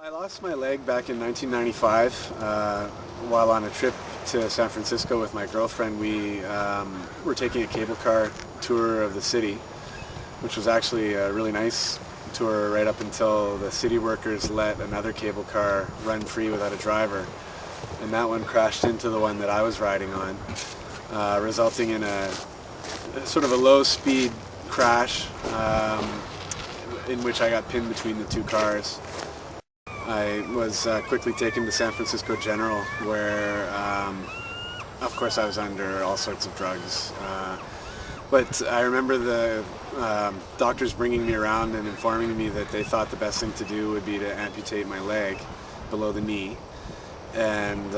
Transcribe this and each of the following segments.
I lost my leg back in 1995 while on a trip to San Francisco with my girlfriend. We were taking a cable car tour of the city, which was actually a really nice tour right up until the city workers let another cable car run free without a driver. And that one crashed into the one that I was riding on, resulting in a sort of a low-speed crash in which I got pinned between the two cars. I was quickly taken to San Francisco General, where of course I was under all sorts of drugs. But I remember the doctors bringing me around and informing me that they thought the best thing to do would be to amputate my leg below the knee. And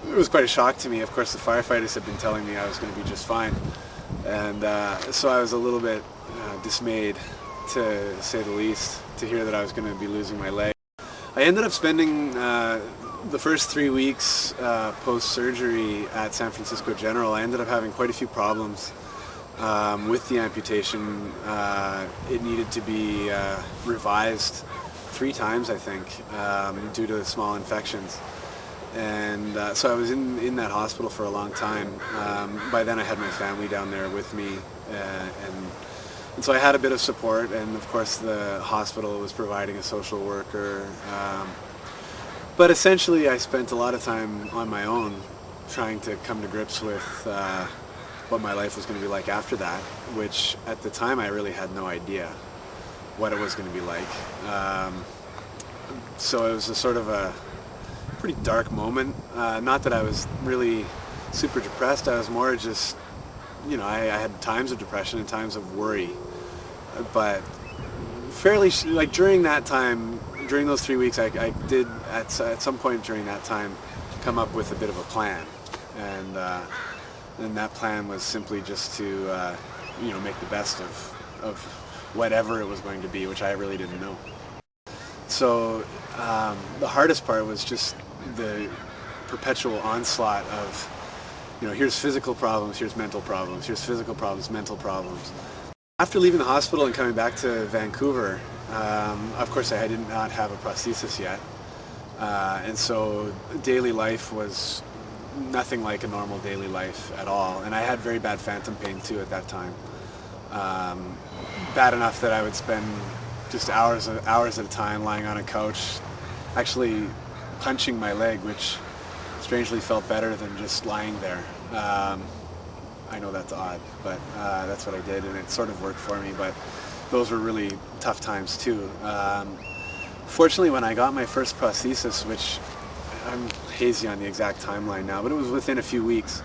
it was quite a shock to me. Of course, the firefighters had been telling me I was going to be just fine. And so I was a little bit dismayed, to say the least, to hear that I was going to be losing my leg. I ended up spending the first 3 weeks post-surgery at San Francisco General. I ended up having quite a few problems with the amputation. It needed to be revised 3 times, I think, due to small infections. And so I was in that hospital for a long time. By then I had my family down there with me, and so I had a bit of support, and of course the hospital was providing a social worker. But essentially I spent a lot of time on my own trying to come to grips with what my life was going to be like after that, which at the time I really had no idea what it was going to be like. So it was a sort of a pretty dark moment. Not that I was really super depressed, I was more just, you know, I had times of depression and times of worry, but fairly, like during that time, during those 3 weeks, I did at some point during that time come up with a bit of a plan, and that plan was simply just to you know, make the best of whatever it was going to be, which I really didn't know. So the hardest part was just the perpetual onslaught of, you know, here's physical problems, here's mental problems, here's physical problems, mental problems. After leaving the hospital and coming back to Vancouver, of course I did not have a prosthesis yet, and so daily life was nothing like a normal daily life at all, and I had very bad phantom pain too at that time. Bad enough that I would spend just hours at a time lying on a couch, actually punching my leg, which strangely felt better than just lying there. I know that's odd, but that's what I did, and it sort of worked for me, but those were really tough times too. Fortunately, when I got my first prosthesis, which I'm hazy on the exact timeline now, but it was within a few weeks,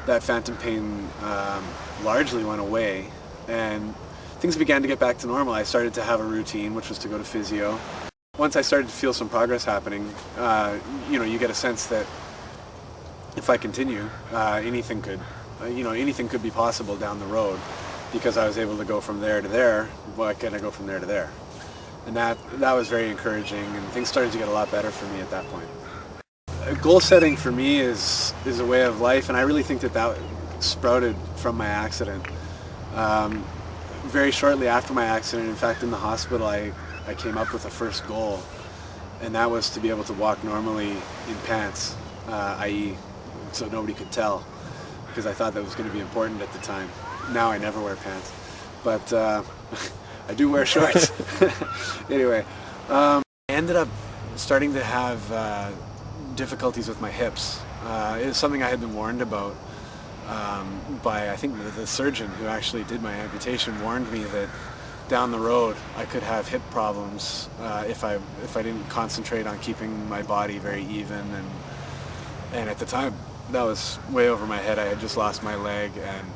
that phantom pain largely went away, and things began to get back to normal. I started to have a routine, which was to go to physio. Once I started to feel some progress happening, you know, you get a sense that if I continue, anything could be possible down the road, because I was able to go from there to there. Why can't I go from there to there? And that was very encouraging, and things started to get a lot better for me at that point. Goal setting for me is a way of life, and I really think that sprouted from my accident. Very shortly after my accident, in fact in the hospital, I came up with a first goal, and that was to be able to walk normally in pants, i.e. so nobody could tell, because I thought that was going to be important at the time. Now I never wear pants, but I do wear shorts. Anyway, I ended up starting to have difficulties with my hips. It was something I had been warned about by, I think, the surgeon who actually did my amputation warned me that down the road I could have hip problems if I didn't concentrate on keeping my body very even, and at the time that was way over my head. I had just lost my leg and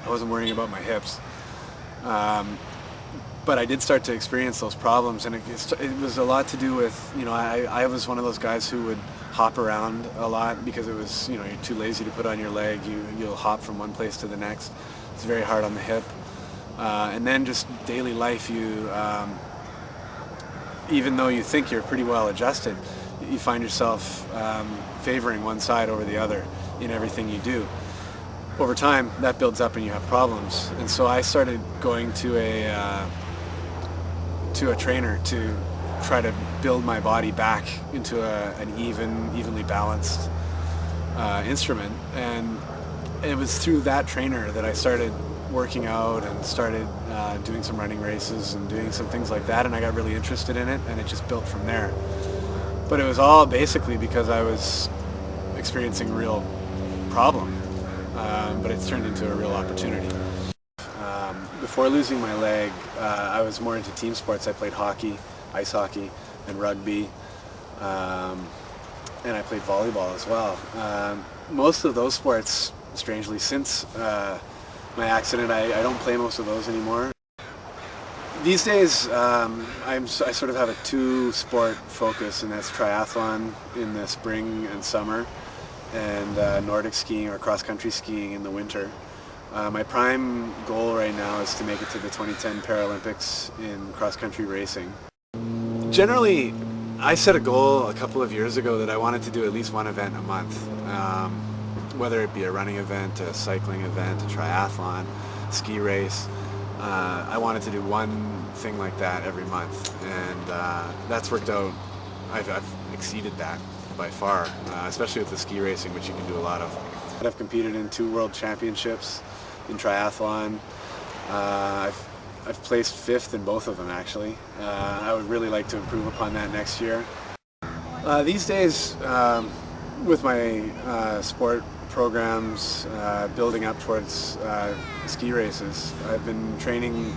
I wasn't worrying about my hips, but I did start to experience those problems, and it was a lot to do with, you know, I was one of those guys who would hop around a lot because it was, you know, you're too lazy to put on your leg, you'll hop from one place to the next. It's very hard on the hip. And then just daily life, even though you think you're pretty well adjusted, you find yourself favoring one side over the other in everything you do. Over time, that builds up and you have problems. And so I started going to a trainer to try to build my body back into an evenly balanced instrument. And it was through that trainer that I started working out and started doing some running races and doing some things like that, and I got really interested in it, and it just built from there. But it was all basically because I was experiencing a real problem, but it's turned into a real opportunity. Before losing my leg, I was more into team sports. I played hockey, ice hockey, and rugby, and I played volleyball as well. Most of those sports, strangely, since my accident, I don't play most of those anymore. These days, I sort of have a two-sport focus, and that's triathlon in the spring and summer, and Nordic skiing or cross-country skiing in the winter. My prime goal right now is to make it to the 2010 Paralympics in cross-country racing. Generally, I set a goal a couple of years ago that I wanted to do at least one event a month, whether it be a running event, a cycling event, a triathlon, ski race. I wanted to do one thing like that every month, and that's worked out. I've exceeded that by far, especially with the ski racing, which you can do a lot of. I've competed in 2 world championships in triathlon. I've placed 5th in both of them, actually. I would really like to improve upon that next year. These days, with my sport programs building up towards ski races, I've been training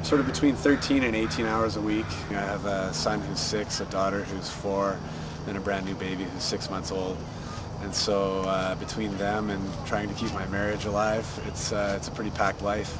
sort of between 13 and 18 hours a week. I have a son who's 6, a daughter who's 4, and a brand new baby who's 6 months old. And so between them and trying to keep my marriage alive, it's a pretty packed life.